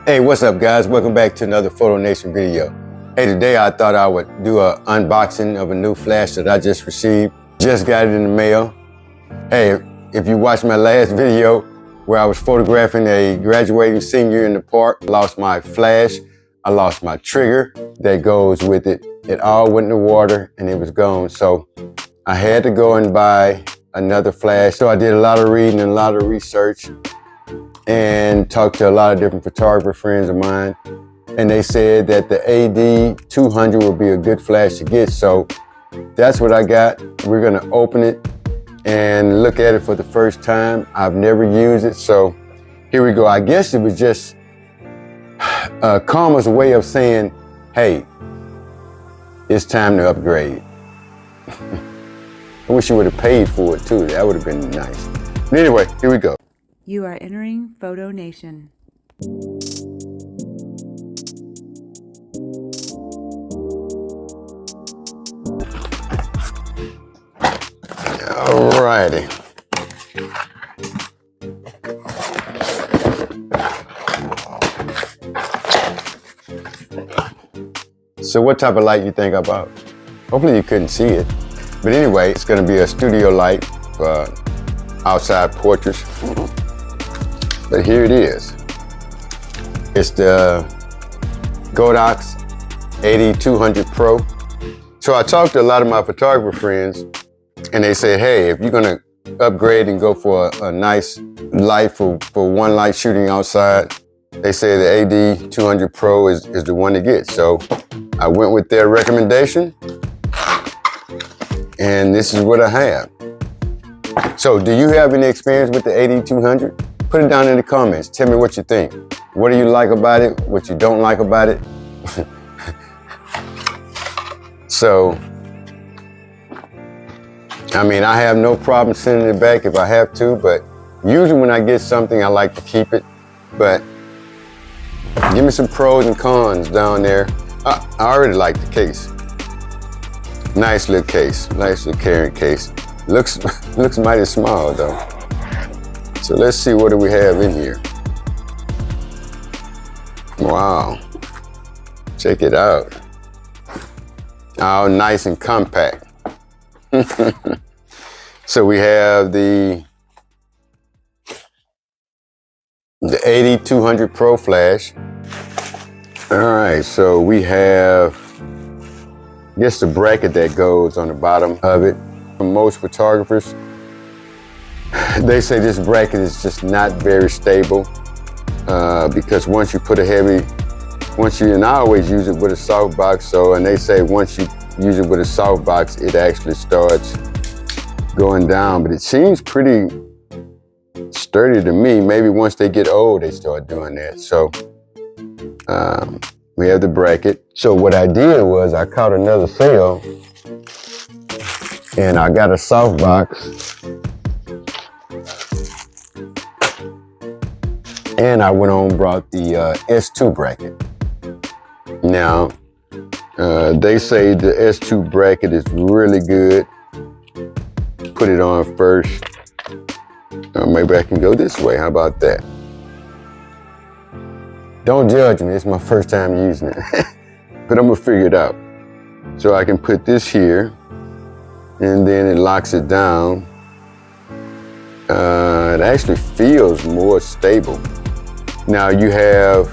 Hey, what's up guys? Welcome back to another Photo Nation video. Hey, today I thought I would do an unboxing of a new flash that I just received. Just got it in the mail. Hey, if you watched my last video where I was photographing a graduating senior in the park, I lost my flash, I lost my trigger that goes with it. It all went in the water and it was gone. So I had to go and buy another flash. So I did a lot of reading and a lot of research and talked to a lot of different photographer friends of mine. And they said that the AD200 would be a good flash to get. So that's what I got. We're gonna open it and look at it for the first time. I've never used it, so here we go. I guess it was just Karma's way of saying, hey, it's time to upgrade. I wish you would have paid for it too. That would have been nice. But anyway, here we go. You are entering Photo Nation. Alrighty. So what type of light you think I bought? Hopefully you couldn't see it. But anyway, it's gonna be a studio light for outside portraits. But here it is. It's the Godox AD200 Pro. So I talked to a lot of my photographer friends and they said, hey, if you're gonna upgrade and go for a nice light for one light shooting outside, they say the AD200 Pro is the one to get. So I went with their recommendation and this is what I have. So do you have any experience with the AD200? Put it down in the comments. Tell me what you think. What do you like about it? What you don't like about it? So, I mean, I have no problem sending it back if I have to, but usually when I get something, I like to keep it. But give me some pros and cons down there. I already like the case. Nice little case, nice little carrying case. Looks mighty small though. So let's see, what do we have in here? Wow, check it out. Oh, nice and compact. So we have the AD200 Pro flash. All right, so we have, I guess, the bracket that goes on the bottom of it. For most photographers, they say this bracket is just not very stable because once you put a heavy, and I always use it with a softbox, so, and they say once you use it with a softbox, it actually starts going down, but it seems pretty sturdy to me. Maybe once they get old, they start doing that. So we have the bracket. So what I did was I caught another sale and I got a softbox. And I went on and brought the S2 bracket. Now, they say the S2 bracket is really good. Put it on first. Maybe I can go this way, how about that? Don't judge me, it's my first time using it. But I'm gonna figure it out. So I can put this here, and then it locks it down. It actually feels more stable. Now you have,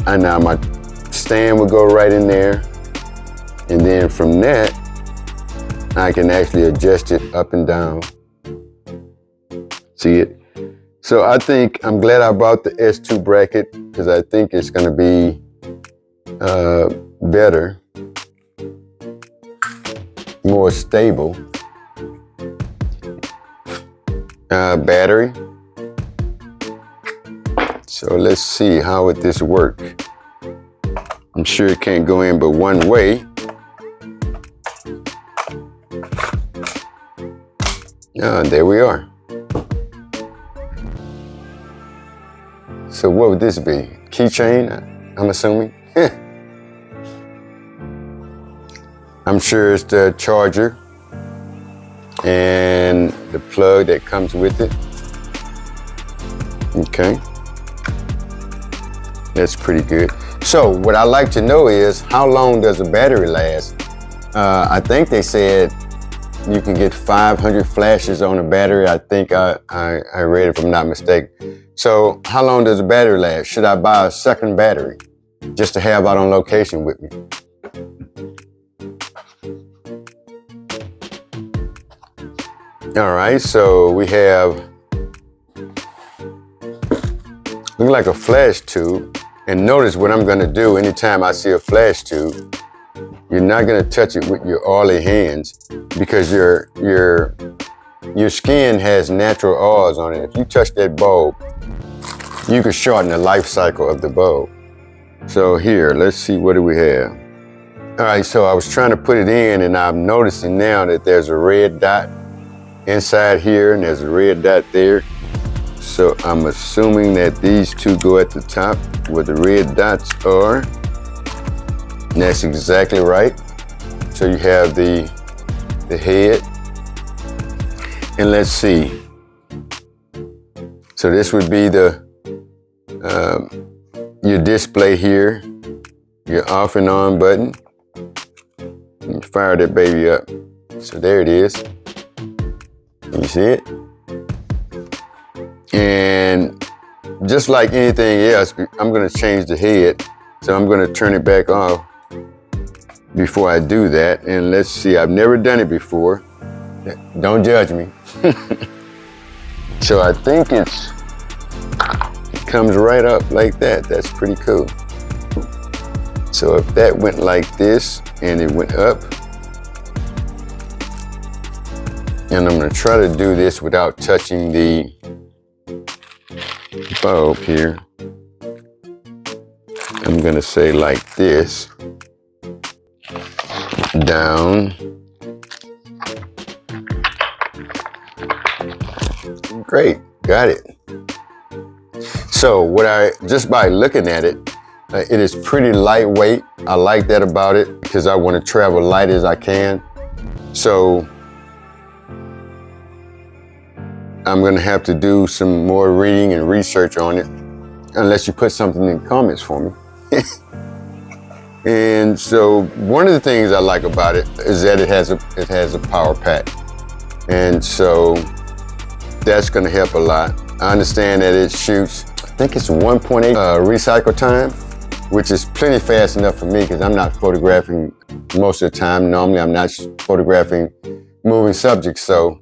and now my stand will go right in there. And then from that, I can actually adjust it up and down. See it? So I think, I'm glad I bought the S2 bracket because I think it's gonna be better, more stable. Battery. So let's see, how would this work? I'm sure it can't go in but one way. There we are. So what would this be? Keychain, I'm assuming? I'm sure it's the charger and the plug that comes with it. Okay. That's pretty good. So what I like to know is, how long does a battery last? I think they said you can get 500 flashes on a battery. I think I read it if I'm not mistaken. So how long does a battery last? Should I buy a second battery just to have out on location with me? All right, so we have, look like a flash tube. And notice what I'm gonna do anytime I see a flash tube. You're not gonna touch it with your oily hands because your skin has natural oils on it. If you touch that bulb, you can shorten the life cycle of the bulb. So here, let's see, what do we have? All right, so I was trying to put it in and I'm noticing now that there's a red dot inside here and there's a red dot there. So I'm assuming that these two go at the top where the red dots are. And that's exactly right. So you have the head. And let's see. So this would be the your display here, your off and on button. And fire that baby up. So there it is. You see it? And just like anything else, I'm gonna change the head. So I'm gonna turn it back off before I do that. And let's see, I've never done it before. Don't judge me. So I think it comes right up like that. That's pretty cool. So if that went like this and it went up, and I'm gonna try to do this without touching the bulb here. I'm gonna say like this, down. Great, got it. So just by looking at it, it is pretty lightweight. I like that about it because I want to travel light as I can. So I'm gonna have to do some more reading and research on it, unless you put something in the comments for me. And so one of the things I like about it is that it has a power pack. And so that's gonna help a lot. I understand that it shoots, I think it's 1.8 recycle time, which is plenty fast enough for me because I'm not photographing most of the time. Normally I'm not photographing moving subjects, so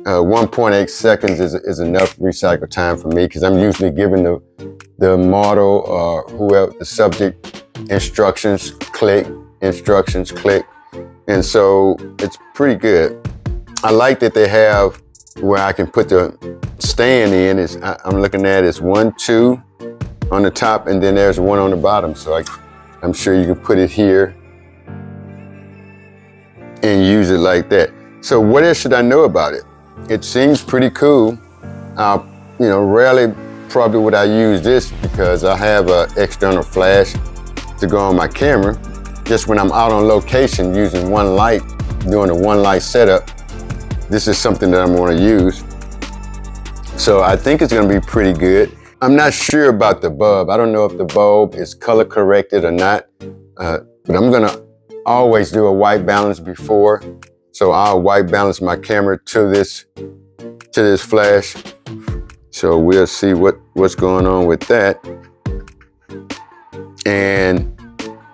1.8 seconds is enough recycle time for me because I'm usually giving the model or whoever, the subject, instructions, click, instructions, click. And so it's pretty good. I like that they have where I can put the stand in. I'm looking at it's 1, 2 on the top and then there's one on the bottom. So I'm sure you can put it here and use it like that. So what else should I know about it? It seems pretty cool. Rarely probably would I use this because I have an external flash to go on my camera. Just when I'm out on location using one light, doing a one light setup, this is something that I'm gonna use. So I think it's gonna be pretty good. I'm not sure about the bulb. I don't know if the bulb is color corrected or not, but I'm gonna always do a white balance before. So I'll white balance my camera to this flash. So we'll see what's going on with that. And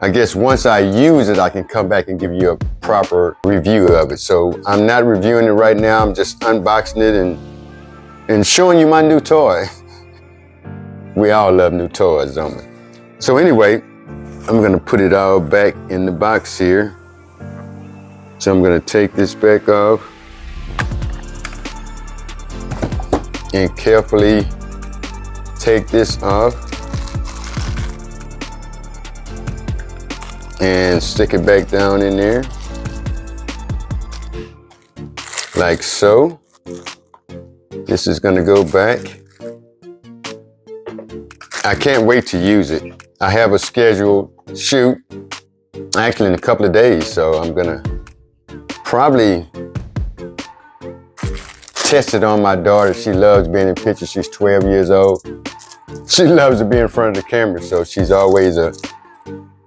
I guess once I use it, I can come back and give you a proper review of it. So I'm not reviewing it right now. I'm just unboxing it and showing you my new toy. We all love new toys, don't we? So anyway, I'm gonna put it all back in the box here. So I'm gonna take this back off and carefully take this off and stick it back down in there like so. This is gonna go back. I can't wait to use it. I have a scheduled shoot actually in a couple of days, so I'm gonna probably test it on my daughter. She loves being in pictures. She's 12 years old. She loves to be in front of the camera, so she's always a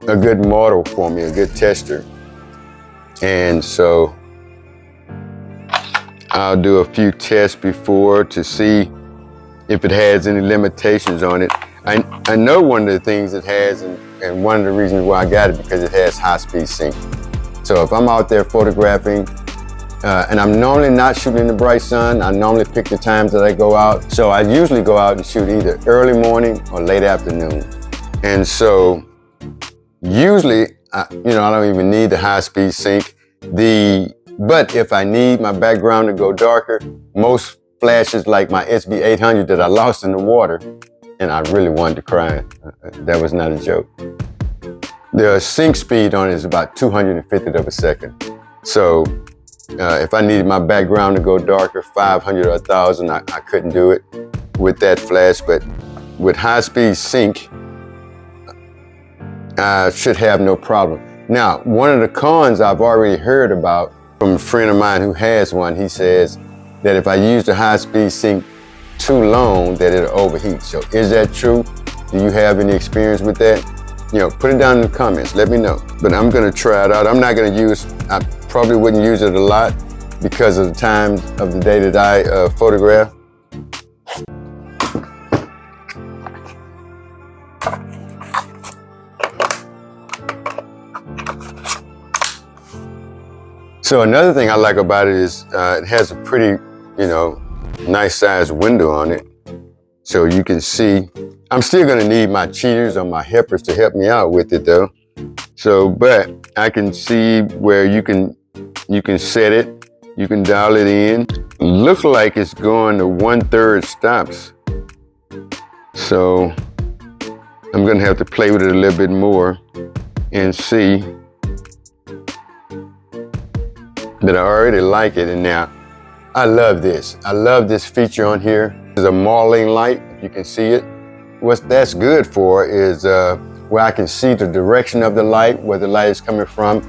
good model for me, a good tester. And so I'll do a few tests before to see if it has any limitations on it. I know one of the things it has, and one of the reasons why I got it, because it has high-speed sync. So if I'm out there photographing, and I'm normally not shooting in the bright sun, I normally pick the times that I go out. So I usually go out and shoot either early morning or late afternoon. And so usually, I don't even need the high-speed sync. But if I need my background to go darker, most flashes like my SB800 that I lost in the water, and I really wanted to cry. That was not a joke. The sync speed on it is about 250th of a second. So if I needed my background to go darker, 500 or 1,000, I couldn't do it with that flash. But with high-speed sync, I should have no problem. Now, one of the cons I've already heard about from a friend of mine who has one, he says that if I use the high-speed sync too long, that it'll overheat. So is that true? Do you have any experience with that? Put it down in the comments, let me know. But I'm gonna try it out. I probably wouldn't use it a lot because of the time of the day that I photograph. So another thing I like about it is it has a pretty, nice sized window on it. So you can see, I'm still gonna need my cheaters or my helpers to help me out with it though. So, but I can see where you can set it, you can dial it in. Looks like it's going to 1/3 stops. So I'm gonna have to play with it a little bit more and see. But I already like it, and now I love this. I love this feature on here. There's a modeling light, if you can see it. What that's good for is where I can see the direction of the light, where the light is coming from.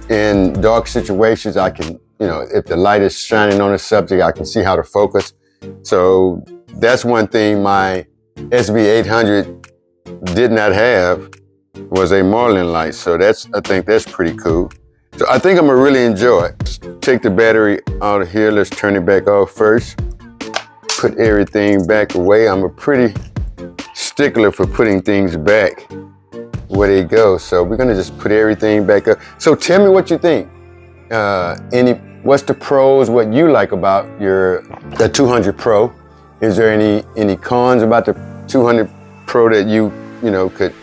In dark situations, I can, if the light is shining on a subject, I can see how to focus. So that's one thing my SB800 did not have, was a modeling light. So I think that's pretty cool. So I think I'm gonna really enjoy it. Let's take the battery out of here. Let's turn it back off first. Put everything back away. I'm a pretty stickler for putting things back where they go. So we're gonna just put everything back up. So tell me what you think. What's the pros, what you like about the 200 Pro? Is there any cons about the 200 Pro that you could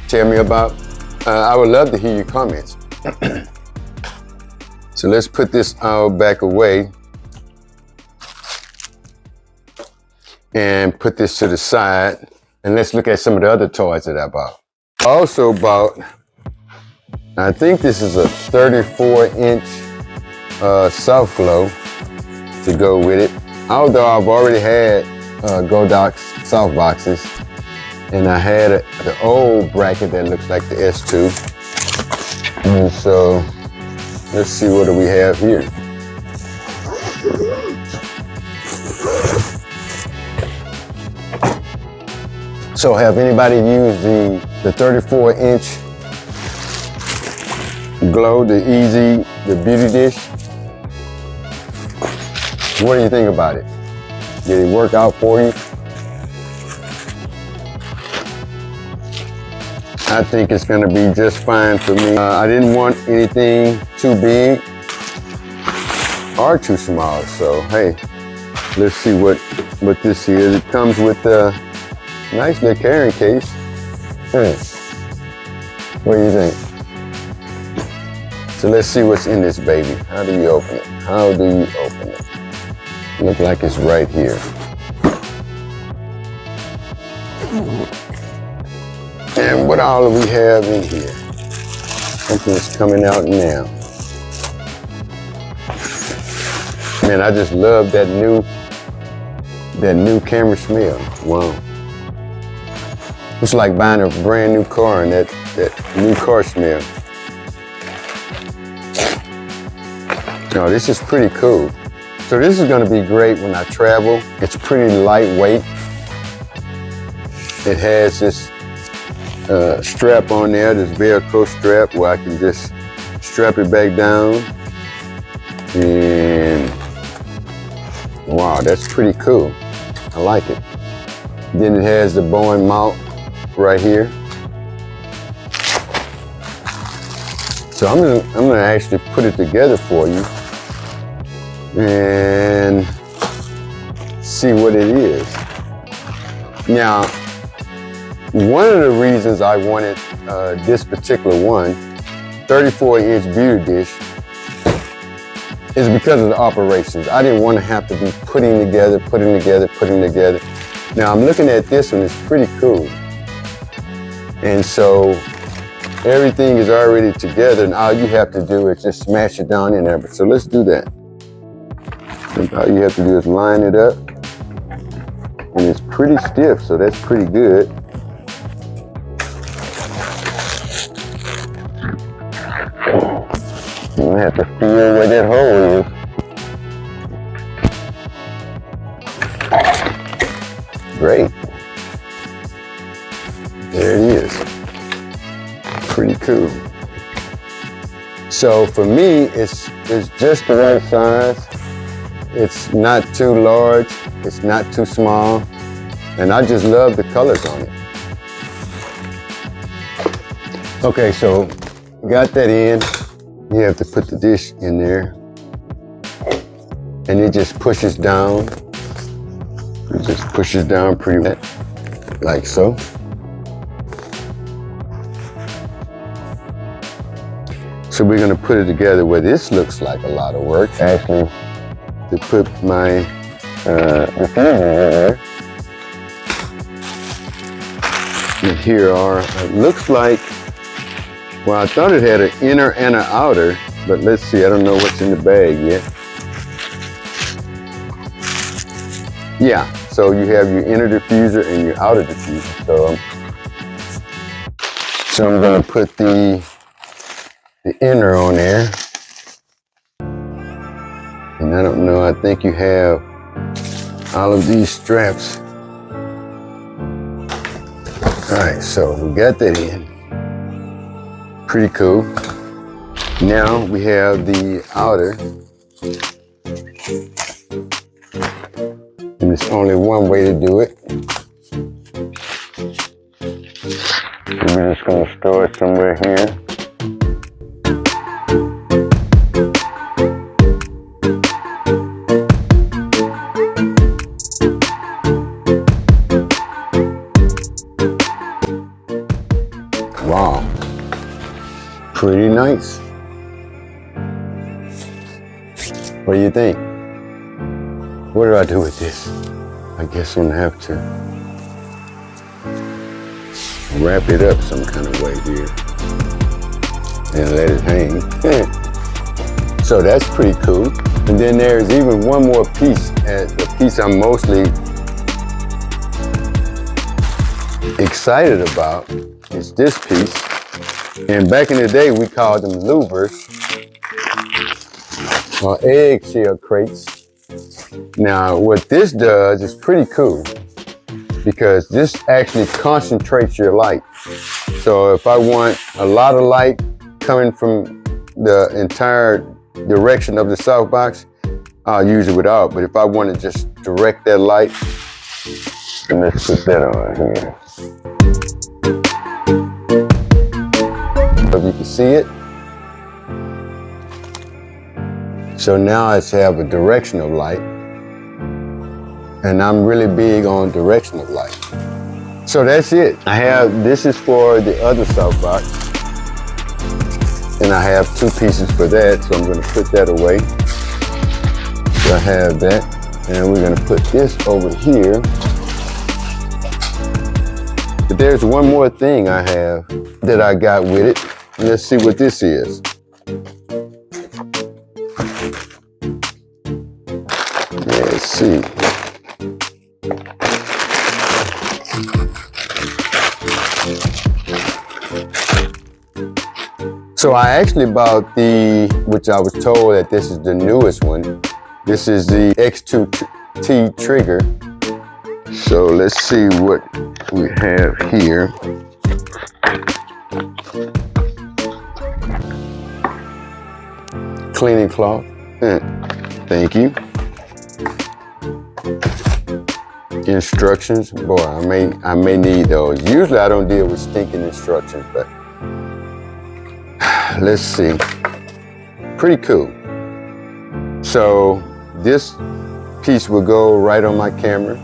tell me about? I would love to hear your comments. So let's put this all back away and put this to the side, and let's look at some of the other toys that I bought. I also bought, I think this is a 34-inch soft glow to go with it. Although I've already had Godox soft boxes, and I had the old bracket that looks like the S2. And so let's see what do we have here. So have anybody used the 34-inch glow, the Easy, the beauty dish? What do you think about it? Did it work out for you? I think it's gonna be just fine for me. I didn't want anything too big or too small, so hey, let's see what this is. It comes with a nice little carrying case. What do you think? So let's see what's in this baby. How do you open it? How do you open it? Look like it's right here. And what all do we have in here? Something's coming out now. Man, I just love that new camera smell. Wow. It's like buying a brand new car and that new car smell. No, this is pretty cool. So this is gonna be great when I travel. It's pretty lightweight. it has this strap on there, this Velcro strap where I can just strap it back down. And wow, that's pretty cool. I like it. Then it has the Boeing mount right here. So I'm gonna actually put it together for you and see what it is. Now, one of the reasons I wanted this particular one, 34-inch beauty dish, is because of the operations. I didn't want to have to be putting together. Now I'm looking at this one, it's pretty cool. And so everything is already together and all you have to do is just smash it down in there. So let's do that. And all you have to do is line it up. And it's pretty stiff, so that's pretty good. I'm gonna have to feel where that hole is. Great. There it is. Pretty cool. So for me, it's just the right size. It's not too large, it's not too small, and I just love the colors on it. Okay, so got that in. You have to put the dish in there, and it just pushes down. It just pushes down pretty much, like so. So we're gonna put it together where this looks like a lot of work, actually, to put my diffuser in there. And here are, it looks like, well, I thought it had an inner and an outer, but let's see, I don't know what's in the bag yet. Yeah, so you have your inner diffuser and your outer diffuser. So I'm gonna put the inner on there. And I don't know, I think you have all of these straps. All right, so we got that in. Pretty cool. Now we have the outer. And there's only one way to do it. We're just gonna store it somewhere here. Wow, pretty nice. What do you think? What do I do with this? I guess I'm gonna have to wrap it up some kind of way here and let it hang. So that's pretty cool. And then there's even one more piece, the piece I'm mostly excited about is this piece. And back in the day, we called them louvers or eggshell crates. Now, what this does is pretty cool because this actually concentrates your light. So if I want a lot of light coming from the entire direction of the softbox, I'll use it without. But if I want to just direct that light, then let's put that on here. If you can see it. So now I have a direction of light. And I'm really big on direction of light. So that's it. This is for the other softbox. And I have two pieces for that, so I'm gonna put that away. So I have that, and we're gonna put this over here. But there's one more thing I have that I got with it. Let's see what this is. Let's see. So I actually bought which I was told that this is the newest one. This is the X2T trigger. So let's see what we have here. Cleaning cloth. Thank you. Instructions. Boy, I may need those. Usually I don't deal with stinking instructions, but let's see. Pretty cool. So this piece will go right on my camera.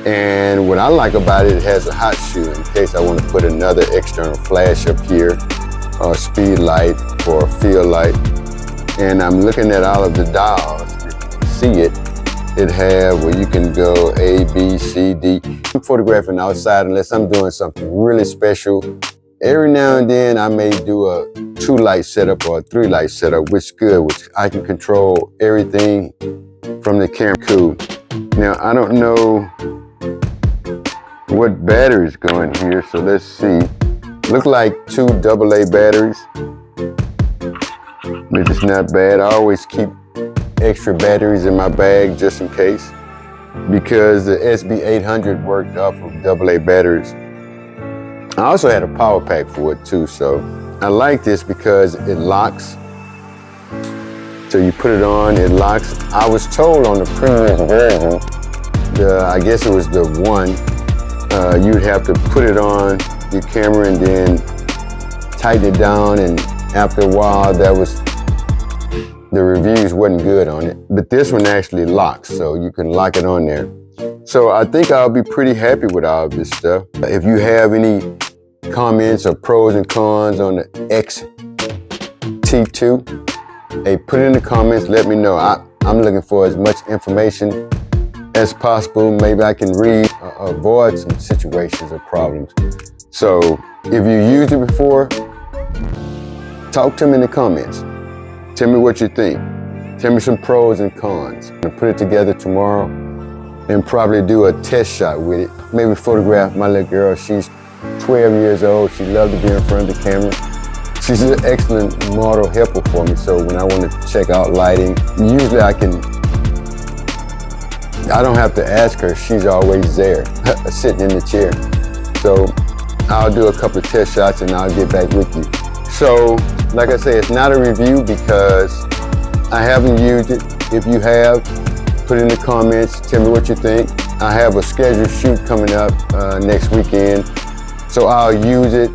And what I like about it, it has a hot shoe in case I want to put another external flash up here, or a speed light or a field light. And I'm looking at all of the dials. You can see it. It have where you can go A, B, C, D. I'm photographing outside unless I'm doing something really special. Every now and then I may do a 2-light setup or a 3-light setup, which is good, which I can control everything from the camera. Cool. Now I don't know what batteries go in here, so let's see. Look like 2 AA batteries, which is not bad. I always keep extra batteries in my bag just in case, because the SB800 worked off of AA batteries. I also had a power pack for it too, so I like this because it locks. So you put it on, it locks. I was told on the previous version, I guess it was the 1, you'd have to put it on your camera and then tighten it down, and after a while the reviews wasn't good on it. But this one actually locks, so you can lock it on there. So I think I'll be pretty happy with all of this stuff. If you have any comments or pros and cons on the XT2, hey, put it in the comments, let me know. I'm looking for as much information as possible. Maybe I can avoid some situations or problems. So if you used it before, talk to me in the comments. Tell me what you think. Tell me some pros and cons. I'm gonna put it together tomorrow and probably do a test shot with it. Maybe photograph my little girl. She's 12 years old. She loves to be in front of the camera. She's an excellent model helper for me. So when I want to check out lighting, usually I don't have to ask her. She's always there, sitting in the chair. So I'll do a couple of test shots and I'll get back with you. So, like I say, it's not a review because I haven't used it. If you have, put it in the comments, tell me what you think. I have a scheduled shoot coming up next weekend. So I'll use it,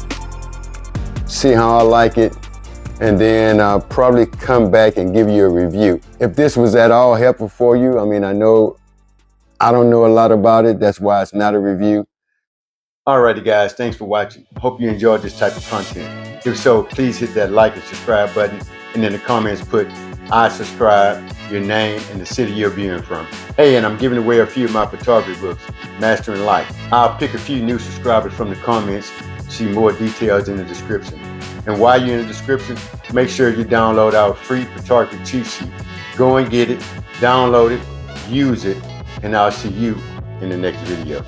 see how I like it, and then I'll probably come back and give you a review. If this was at all helpful for you, I mean, I don't know a lot about it. That's why it's not a review. Alrighty guys, thanks for watching. Hope you enjoyed this type of content. If so, please hit that like and subscribe button, and in the comments put I subscribe, your name, and the city you're viewing from. Hey, and I'm giving away a few of my photography books, Mastering Life. I'll pick a few new subscribers from the comments. See more details in the description. And while you're in the description, make sure you download our free photography cheat sheet. Go and get it, download it, use it, and I'll see you in the next video.